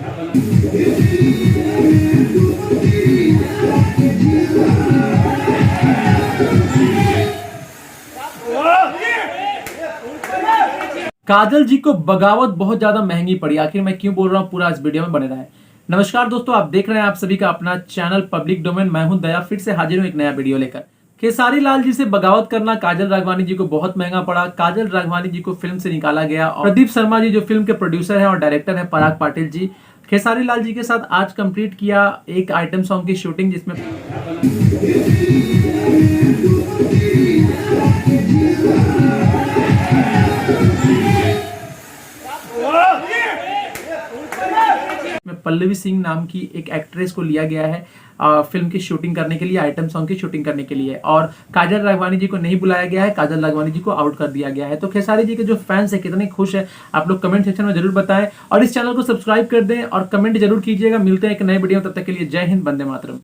काजल जी को बगावत बहुत ज्यादा महंगी पड़ी। आखिर मैं क्यों बोल रहा हूँ, पूरा इस वीडियो में बने रहा है। नमस्कार दोस्तों, आप देख रहे हैं आप सभी का अपना चैनल पब्लिक डोमेन। मैं हूं दया, फिर से हाजिर हूं एक नया वीडियो लेकर। खेसारी लाल जी से बगावत करना काजल राघवानी जी को बहुत महंगा पड़ा। काजल राघवानी जी को फिल्म से निकाला गया और प्रदीप शर्मा जी जो फिल्म के प्रोड्यूसर हैं और डायरेक्टर हैं पराग पाटिल जी, खेसारी लाल जी के साथ आज कंप्लीट किया एक आइटम सॉन्ग की शूटिंग, जिसमें पल्लवी सिंह नाम की एक एक्ट्रेस को लिया गया है फिल्म की शूटिंग करने के लिए, आइटम सॉन्ग की शूटिंग करने के लिए। और काजल राघवानी जी को नहीं बुलाया गया है, काजल राघवानी जी को आउट कर दिया गया है। तो खेसारी जी के जो फैंस है कितने खुश है आप लोग कमेंट सेक्शन में जरूर बताएं और इस चैनल को सब्सक्राइब कर दें और कमेंट जरूर कीजिएगा। मिलते हैं एक नए वीडियो, तब तक के लिए जय हिंद, वंदे मातरम।